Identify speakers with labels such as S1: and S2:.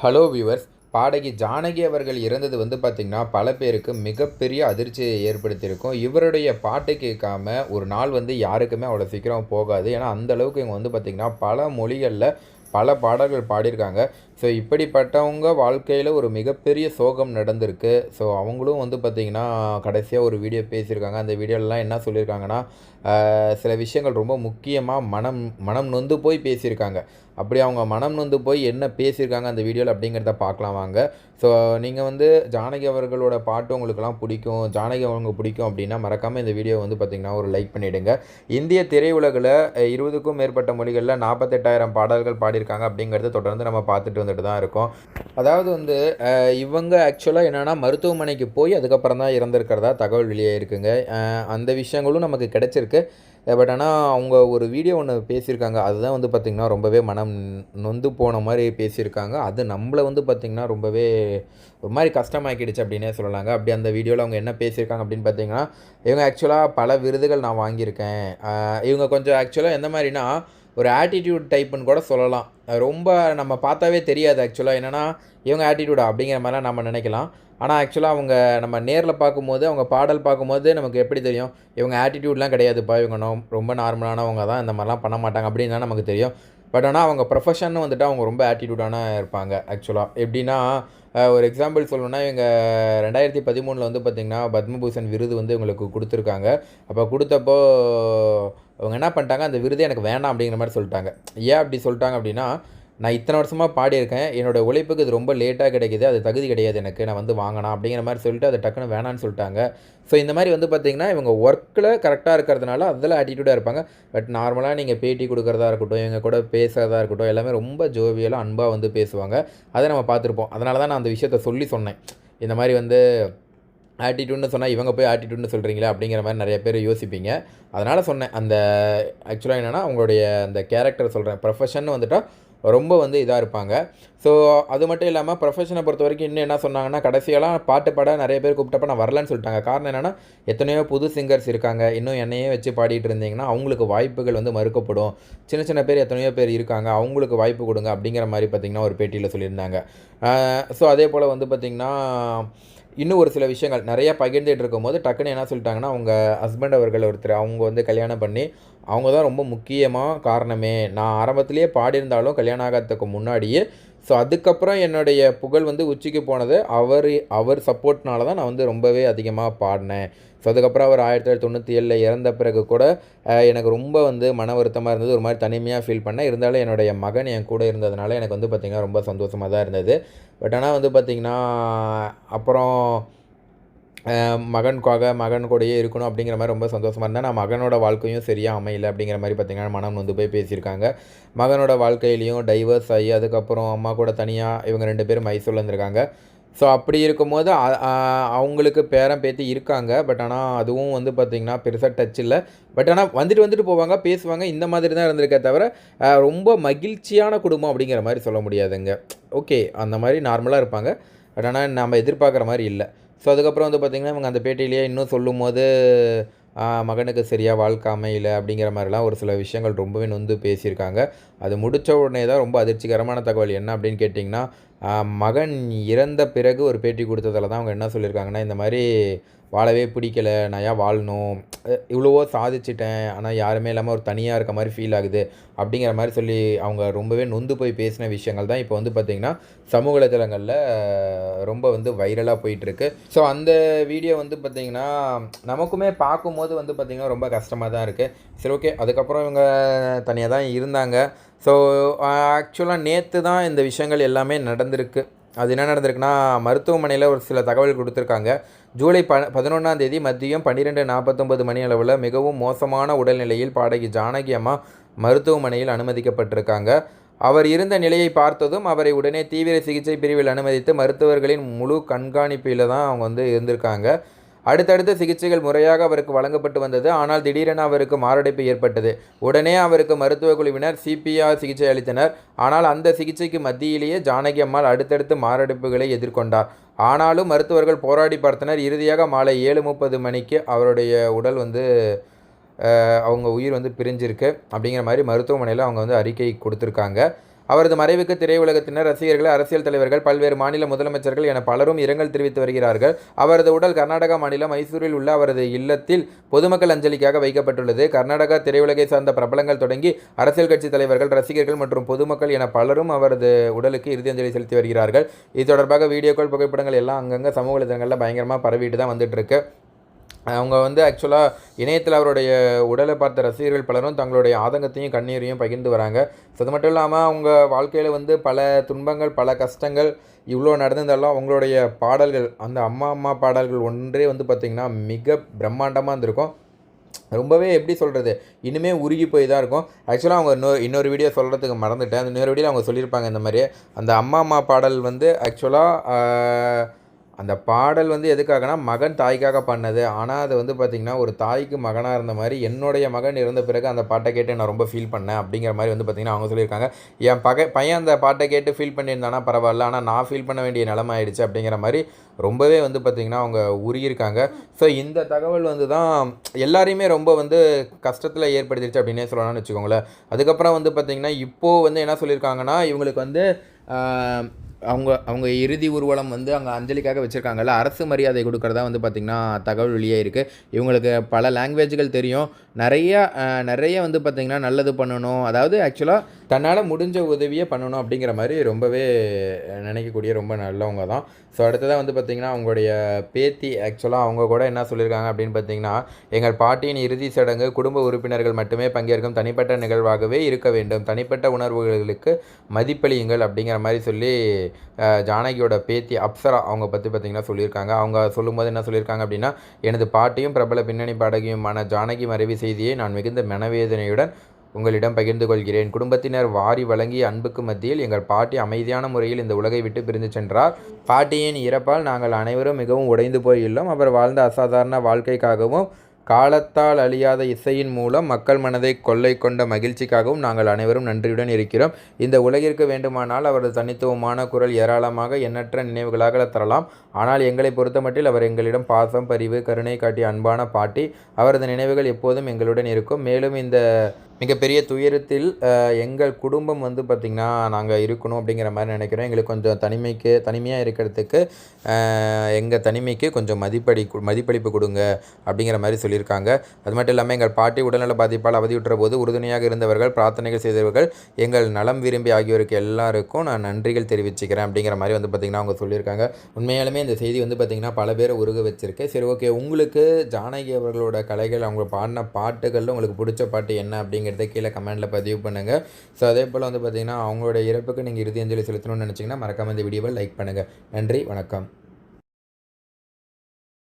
S1: Hello viewers. பாடகி ஜானகி அவர்கள் இறந்தது பார்த்திங்கன்னா, பல பேருக்கு மிகப்பெரிய அதிர்ச்சியை ஏற்படுத்தியிருக்கும். இவருடைய பாட்டு கேட்காம ஒரு நாள் யாருக்குமே அவ்வளோ சீக்கிரம் போகாது. ஏன்னா, அந்த அளவுக்கு இவங்க பார்த்திங்கன்னா, பல மொழிகள்ல பல பாடல்கள் பாடியிருக்காங்க. ஸோ, இப்படிப்பட்டவங்க வாழ்க்கையில் ஒரு மிகப்பெரிய சோகம் நடந்திருக்கு. ஸோ, அவங்களும் பார்த்திங்கன்னா, கடைசியாக ஒரு வீடியோ பேசியிருக்காங்க. அந்த வீடியோலலாம் என்ன சொல்லியிருக்காங்கன்னா, சில விஷயங்கள் ரொம்ப முக்கியமாக மனம் மனம் நொந்து போய் பேசியிருக்காங்க. அப்படி அவங்க மனம் நொந்து போய் என்ன பேசியிருக்காங்க அந்த வீடியோவில் அப்படிங்கிறத பார்க்கலாம் வாங்க. ஸோ, நீங்கள் ஜானகி அவர்களோட பாட்டு உங்களுக்கெல்லாம் பிடிக்கும், ஜானகி அவங்க பிடிக்கும் அப்படின்னா மறக்காமல் இந்த வீடியோ பார்த்திங்கன்னா ஒரு லைக் பண்ணிவிடுங்க. இந்திய திரையுலகில் 20க்கும் மேற்பட்ட மொழிகளில் 48,000 பாடல்கள் பாடியிருக்காங்க அப்படிங்கிறத தொடர்ந்து நம்ம பார்த்துட்டு வந்துட்டு தான் இருக்கோம். அதாவது இவங்க ஆக்சுவலாக என்னென்னா மருத்துவமனைக்கு போய் அதுக்கப்புறம் தான் இறந்துருக்கிறதா தகவல் வெளியே இருக்குங்க. அந்த விஷயங்களும் நமக்கு கிடச்சிருக்கு. பட் ஆனால் அவங்க ஒரு வீடியோ ஒன்று பேசியிருக்காங்க. அதுதான் பார்த்திங்கன்னா ரொம்பவே மனம் நொந்து போன மாதிரி பேசியிருக்காங்க. அது நம்மளை பார்த்திங்கன்னா ரொம்பவே ஒரு மாதிரி கஷ்டமாக்கிடுச்சு அப்படின்னே சொல்லலாங்க. அப்படி அந்த வீடியோவில் அவங்க என்ன பேசியிருக்காங்க அப்படின்னு பார்த்தீங்கன்னா, இவங்க ஆக்சுவலாக பல விருதுகள் நான் வாங்கியிருக்கேன். இவங்க கொஞ்சம் ஆக்சுவலாக எந்த மாதிரினா ஒரு ஆட்டிடியூட் டைப்புன்னு கூட சொல்லலாம். ரொம்ப நம்ம பார்த்தாவே தெரியாது ஆக்சுவலாக என்னென்னா இவங்க ஆட்டிடியூடா அப்படிங்கிற மாதிரிலாம் நம்ம நினைக்கலாம். ஆனால் ஆக்சுவலாக அவங்க நம்ம நேரில் பார்க்கும்போது அவங்க பாடல் பார்க்கும்போது நமக்கு எப்படி தெரியும், இவங்க ஆட்டிடியூட்லாம் கிடையாதுப்பா, இவங்க ரொம்ப நார்மலானவங்க தான், இந்த மாதிரிலாம் பண்ண மாட்டாங்க அப்படின்னு தான் நமக்கு தெரியும். பட் ஆனால் அவங்க ப்ரொஃபஷன் அவங்க ரொம்ப ஆட்டிடியூடான இருப்பாங்க ஆக்சுவலாக. எப்படின்னா ஒரு எக்ஸாம்பிள் சொல்லணுன்னா, இவங்க 2013 பார்த்திங்கன்னா பத்மபூஷன் விருது இவங்களுக்கு கொடுத்துருக்காங்க. அப்போ கொடுத்தப்போ அவங்க என்ன பண்ணிட்டாங்க, அந்த விருதே எனக்கு வேணாம் அப்படிங்கிற மாதிரி சொல்லிட்டாங்க. ஏன் அப்படி சொல்லிட்டாங்க அப்படின்னா, நான் இத்தனை வருஷமாக பாடியிருக்கேன், என்னோடய உழைப்புக்கு இது ரொம்ப லேட்டாக கிடைக்கிது, அது தகுதி கிடையாது எனக்கு, நான் வாங்கலாம் அப்படிங்கிற மாதிரி சொல்லிட்டு அதை டக்குன்னு வேணான்னு சொல்லிட்டாங்க. ஸோ இந்த மாதிரி பார்த்திங்கன்னா இவங்க ஒர்க்கில் கரெக்டாக இருக்கிறதுனால அதில் ஆட்டிடியூடாக இருப்பாங்க. பட் நார்மலாக நீங்கள் பேட்டி கொடுக்குறதா இருக்கட்டும், இவங்க கூட பேசுகிறதா இருக்கட்டும், எல்லாமே ரொம்ப ஜோவியலாக அன்பாக பேசுவாங்க. அதை நம்ம பார்த்துருப்போம். அதனால தான் நான் அந்த விஷயத்த சொன்னேன். இந்த மாதிரி ஆட்டிடியூட்னு சொன்னால் இவங்க போய் ஆட்டிடியூட்னு சொல்கிறீங்களா அப்படிங்கிற மாதிரி நிறைய பேர் யோசிப்பீங்க. அதனால் சொன்னேன். அந்த ஆக்சுவலாக என்னென்னா அவங்களுடைய அந்த கேரக்டர் சொல்கிறேன். ப்ரொஃபஷன் ரொம்ப இதாக இருப்பாங்க. ஸோ அது மட்டும் இல்லாமல் ப்ரொஃபஷனை பொறுத்த வரைக்கும் இன்னும் என்ன சொன்னாங்கன்னா, கடைசியெல்லாம் பாட்டு பாட நிறைய பேர் கூப்பிட்டப்ப நான் வரலன்னு சொல்லிட்டாங்க. காரணம் என்னென்னா, எத்தனையோ புது சிங்கர்ஸ் இருக்காங்க, இன்னும் என்னையே வச்சு பாடிட்டு இருந்தீங்கன்னா அவங்களுக்கு வாய்ப்புகள் மறுக்கப்படும். சின்ன சின்ன பேர் எத்தனையோ பேர் இருக்காங்க, அவங்களுக்கு வாய்ப்பு கொடுங்க அப்படிங்கிற மாதிரி பார்த்திங்கன்னா ஒரு பேட்டியில் சொல்லியிருந்தாங்க. ஸோ அதே போல் பார்த்திங்கன்னா இன்னும் ஒரு சில விஷயங்கள் நிறையா பகிர்ந்துட்டு இருக்கும்போது டக்குன்னு என்ன சொல்லிட்டாங்கன்னா, அவங்க ஹஸ்பண்ட் அவர்கள் ஒருத்தர் அவங்க கல்யாணம் பண்ணி அவங்க தான் ரொம்ப முக்கியமாக காரணமே. நான் ஆரம்பத்திலேயே பாடியிருந்தாலும் கல்யாணம் ஆகிறதுக்கு முன்னாடியே. ஸோ அதுக்கப்புறம் என்னுடைய புகழ் உச்சிக்கு போனது அவர் சப்போர்ட்னால தான் நான் ரொம்பவே அதிகமாக பாடினேன். ஸோ அதுக்கப்புறம் அவர் 1997 இறந்த பிறகு கூட எனக்கு ரொம்ப மன வருத்தமாக இருந்தது. ஒரு மாதிரி தனிமையாக ஃபீல் பண்ணேன். இருந்தாலும் என்னுடைய மகன் என் கூட இருந்ததுனால எனக்கு பார்த்திங்கன்னா ரொம்ப சந்தோஷமாக தான் இருந்தது. பட் ஆனால் பார்த்திங்கன்னா அப்புறம் மகன் கூடயே இருக்கணும் அப்படிங்கிற மாதிரி ரொம்ப சந்தோஷமாக இருந்தேன். நான் மகனோட வாழ்க்கையும் சரியாக அமையலை அப்படிங்கிற மாதிரி பார்த்திங்கன்னா மனம் போய் பேசியிருக்காங்க. மகனோட வாழ்க்கையிலையும் டைவர்ஸ் ஆகி அதுக்கப்புறம் அம்மா கூட தனியாக இவங்க 2 பேரும் மைசூரில் இருந்திருக்காங்க. ஸோ அப்படி இருக்கும்போது அவங்களுக்கு பேரன் பேத்தி இருக்காங்க. பட் ஆனால் அதுவும் பார்த்திங்கன்னா பெருசாக டச் இல்லை. பட் ஆனால் வந்துட்டு போவாங்க, பேசுவாங்க. இந்த மாதிரி தான் இருந்திருக்கே தவிர ரொம்ப மகிழ்ச்சியான குடும்பம் அப்படிங்கிற மாதிரி சொல்ல முடியாதுங்க. ஓகே, அந்த மாதிரி நார்மலாக இருப்பாங்க. பட் ஆனால் நம்ம எதிர்பார்க்குற மாதிரி இல்லை. ஸோ அதுக்கப்புறம் பார்த்திங்கன்னா இவங்க அந்த பேட்டியிலேயே இன்னும் சொல்லும்போது மகனுக்கு சரியாக வாழ்க்கை அமையல அப்படிங்கிற மாதிரிலாம் ஒரு சில விஷயங்கள் ரொம்பவே பேசியிருக்காங்க. அது முடித்த உடனே தான் ரொம்ப அதிர்ச்சிகரமான தகவல் என்ன அப்படின்னு கேட்டிங்கன்னா, மகன் இறந்த பிறகு ஒரு பேட்டி கொடுத்ததில் தான் அவங்க என்ன சொல்லியிருக்காங்கன்னா, இந்த மாதிரி வாழவே பிடிக்கல, நான் ஏன் வாழணும், இவ்வளவோ சாதிச்சிட்டேன், ஆனால் யாருமே இல்லாமல் ஒரு தனியாக இருக்க மாதிரி ஃபீல் ஆகுது அப்படிங்கிற மாதிரி சொல்லி அவங்க ரொம்பவே நொந்து போய் பேசின விஷயங்கள் தான் இப்போ பார்த்திங்கன்னா சமூக வலைதளங்களில் ரொம்ப வைரலாக போயிட்டுருக்கு. ஸோ அந்த வீடியோ பார்த்திங்கன்னா நமக்குமே பார்க்கும்போது பார்த்திங்கன்னா ரொம்ப கஷ்டமாக தான் இருக்குது. சரி, ஓகே. அதுக்கப்புறம் இவங்க தனியாக தான் இருந்தாங்க. ஸோ ஆக்சுவலாக நேற்று தான் இந்த விஷயங்கள் எல்லாமே நடந்திருக்கு. அது என்ன நடந்திருக்குன்னா, மருத்துவமனையில் ஒரு சில தகவல் கொடுத்துருக்காங்க. ஜூலை 11 மதியம் 12:49 மணி அளவில் மிகவும் மோசமான உடல்நிலையில் பாடகி ஜானகி அம்மா மருத்துவமனையில் அனுமதிக்கப்பட்டிருக்காங்க. அவர் இருந்த நிலையை பார்த்ததும் அவரை உடனே தீவிர சிகிச்சை பிரிவில் அனுமதித்து மருத்துவர்களின் முழு கண்காணிப்பில் தான் அவங்க இருந்திருக்காங்க. அடுத்தடுத்த சிகிச்சைகள் முறையாக அவருக்கு வழங்கப்பட்டு வந்தது. ஆனால் திடீரென அவருக்கு மாரடைப்பு ஏற்பட்டது. உடனே அவருக்கு மருத்துவ குழுவினர் CPR சிகிச்சை அளித்தனர். ஆனால் அந்த சிகிச்சைக்கு மத்தியிலேயே ஜானகி அம்மாள் அடுத்தடுத்து மாரடைப்புகளை எதிர்கொண்டார். ஆனாலும் மருத்துவர்கள் போராடி பார்த்தனர். இறுதியாக மாலை 7:30 மணிக்கு அவருடைய உடல் அவங்க உயிர் பிரிஞ்சிருக்கு அப்படிங்கிற மாதிரி மருத்துவமனையில் அவங்க அறிக்கை கொடுத்துருக்காங்க. அவரது மறைவுக்கு திரையுலகத்தினர், ரசிகர்கள், அரசியல் தலைவர்கள், பல்வேறு மாநில முதலமைச்சர்கள் என பலரும் இரங்கல் தெரிவித்து வருகிறார்கள். அவரது உடல் கர்நாடகா மாநிலம் மைசூரில் உள்ள அவரது இல்லத்தில் பொதுமக்கள் அஞ்சலிக்காக வைக்கப்பட்டுள்ளது. கர்நாடகா திரையுலகை சார்ந்த பிரபலங்கள் தொடங்கி அரசியல் கட்சி தலைவர்கள், ரசிகர்கள் மற்றும் பொதுமக்கள் என பலரும் அவரது உடலுக்கு இறுதி அஞ்சலி செலுத்தி வருகிறார்கள். இது தொடர்பாக வீடியோக்கள், புகைப்படங்கள் எல்லாம் அங்கங்கே சமூக வலைதளங்களில் பயங்கரமாக பரவிட்டு தான் வந்துட்டு இருக்கு. அவங்க ஆக்சுவலாக இணையத்தில் அவருடைய உடலை பார்த்த ரசிகர்கள் பலரும் தங்களுடைய ஆதங்கத்தையும் கண்ணீரையும் பகிர்ந்து வராங்க. ஸோ அது மட்டும் இல்லாமல் அவங்க வாழ்க்கையில் பல துன்பங்கள், பல கஷ்டங்கள் இவ்வளோ நடந்திருந்தாலும் அவங்களுடைய பாடல்கள், அந்த அம்மா பாடல்கள் ஒன்றே பார்த்திங்கன்னா மிக பிரம்மாண்டமாக இருந்திருக்கும். ரொம்பவே எப்படி சொல்கிறது, இனிமேல் உருகி போய் தான் இருக்கும். ஆக்சுவலாக அவங்க இன்னொரு வீடியோ சொல்கிறதுக்கு மறந்துட்டேன். அந்த இன்னொரு வீடியோ அவங்க சொல்லியிருப்பாங்க இந்த மாதிரி. அந்த அம்மா பாடல் ஆக்சுவலாக அந்த பாடல் எதுக்காகனா மகன் தாய்க்காக பண்ணது. ஆனால் அது பார்த்திங்கன்னா ஒரு தாய்க்கு மகனாக இருந்த மாதிரி என்னுடைய மகன் இறந்த பிறகு அந்த பாட்டை கேட்டு நான் ரொம்ப ஃபீல் பண்ணேன் அப்படிங்கிற மாதிரி பார்த்திங்கன்னா அவங்க சொல்லியிருக்காங்க. என் பையன் அந்த பாட்டை கேட்டு ஃபீல் பண்ணியிருந்தானா பரவாயில்ல, ஆனால் நான் ஃபீல் பண்ண வேண்டிய நிலைமை ஆயிடுச்சு அப்படிங்கிற மாதிரி ரொம்பவே பார்த்திங்கன்னா அவங்க உருகியிருக்காங்க. ஸோ இந்த தகவல் தான் எல்லாரையுமே ரொம்ப கஷ்டத்தில் ஏற்படுத்திடுச்சு அப்படின்னே சொல்லலாம்னு வச்சுக்கோங்களேன். அதுக்கப்புறம் பார்த்திங்கன்னா இப்போது என்ன சொல்லியிருக்காங்கன்னா, இவங்களுக்கு அவங்க இறுதி ஊர்வலம் அங்கே அஞ்சலிக்காக வச்சுருக்காங்கல்ல, அரசு மரியாதை கொடுக்குறதா பார்த்திங்கன்னா தகவல் வெளியே இருக்குது. இவங்களுக்கு பல லாங்குவேஜ்கள் தெரியும். நிறைய பார்த்திங்கன்னா நல்லது பண்ணணும், அதாவது ஆக்சுவலாக தன்னால் முடிஞ்ச உதவியை பண்ணணும் அப்படிங்கிற மாதிரி ரொம்பவே நினைக்கக்கூடிய ரொம்ப நல்லவங்க தான். ஸோ அடுத்ததாக பார்த்திங்கன்னா அவங்களுடைய பேத்தி ஆக்சுவலாக அவங்க கூட என்ன சொல்லியிருக்காங்க அப்படின்னு பார்த்திங்கன்னா, எங்கள் பாட்டியின் இறுதி சடங்கு குடும்ப உறுப்பினர்கள் மட்டுமே பங்கேற்கும் தனிப்பட்ட நிகழ்வாகவே இருக்க வேண்டும். தனிப்பட்ட உணர்வுகளுக்கு மதிப்பளியுங்கள் அப்படிங்கிற மாதிரி சொல்லி ஜானகியோட பேத்தி அப்சரா அவங்க பற்றி பார்த்திங்கன்னா சொல்லியிருக்காங்க. அவங்க சொல்லும்போது என்ன சொல்லியிருக்காங்க அப்படின்னா, எனது பாட்டியும் பிரபல பின்னணி பாடகியுமான ஜானகி மறைவு செய்தியை நான் மிகுந்த மனவேதனையுடன் உங்களிடம் பகிர்ந்து கொள்கிறேன். குடும்பத்தினர் வாரி வழங்கிய அன்புக்கு மத்தியில் எங்கள் பாட்டி அமைதியான முறையில் இந்த உலகை விட்டு பிரிந்து சென்றார். பாட்டியின் இறப்பால் நாங்கள் அனைவரும் மிகவும் உடைந்து போயுள்ளோம். அவர் வாழ்ந்த அசாதாரண வாழ்க்கைக்காகவும் காலத்தால் அழியாத இசையின் மூலம் மக்கள் மனதை கொள்ளை கொண்ட மகிழ்ச்சிக்காகவும் நாங்கள் அனைவரும் நன்றியுடன் இருக்கிறோம். இந்த உலகிற்கு வேண்டுமானால் அவரது தனித்துவமான குரல் ஏராளமாக எண்ணற்ற நினைவுகளாக தரலாம். ஆனால் எங்களை பொறுத்தமட்டில் அவர் எங்களிடம் பாசம், பரிவு, கருணை காட்டிய அன்பான பாட்டி. அவரது நினைவுகள் எப்போதும் எங்களுடன் இருக்கும். மேலும் இந்த மிகப்பெரிய துயரத்தில் எங்கள் குடும்பம் பார்த்திங்கன்னா நாங்கள் இருக்கணும் அப்படிங்கிற மாதிரி நினைக்கிறோம். எங்களுக்கு கொஞ்சம் தனிமையாக இருக்கிறதுக்கு எங்கள் தனிமைக்கு கொஞ்சம் மதிப்பளிப்பு கொடுங்க அப்படிங்கிற மாதிரி சொல்லியிருக்காங்க. அது மட்டும் இல்லாமல் எங்கள் பாட்டி உடல்நல பாதிப்பால் அவதியுற்ற போது உறுதுணையாக இருந்தவர்கள், பிரார்த்தனைகள் செய்தவர்கள், எங்கள் நலம் விரும்பி ஆகியோருக்கு எல்லாருக்கும் நான் நன்றிகள் தெரிவிச்சுக்கிறேன் அப்படிங்கிற மாதிரி பார்த்திங்கன்னா அவங்க சொல்லியிருக்காங்க. உண்மையாலுமே இந்த செய்தி பார்த்திங்கன்னா பல பேரை உருக வச்சிருக்கு. சரி, ஓகே, உங்களுக்கு ஜானகி அவர்களோட கலைகள், அவங்க பாடின பாட்டுகளில் உங்களுக்கு பிடிச்ச பாட்டு என்ன அப்படிங்கிறத கீழே கமெண்ட்டில் பதிவு பண்ணுங்கள். ஸோ அதே போல் பார்த்திங்கன்னா அவங்களோட இறப்புக்கு நீங்கள் இறுதி அஞ்சலி செலுத்தணும்னு நினச்சிங்கன்னா மறக்காமல் இந்த வீடியோவை லைக் பண்ணுங்கள். நன்றி, வணக்கம்.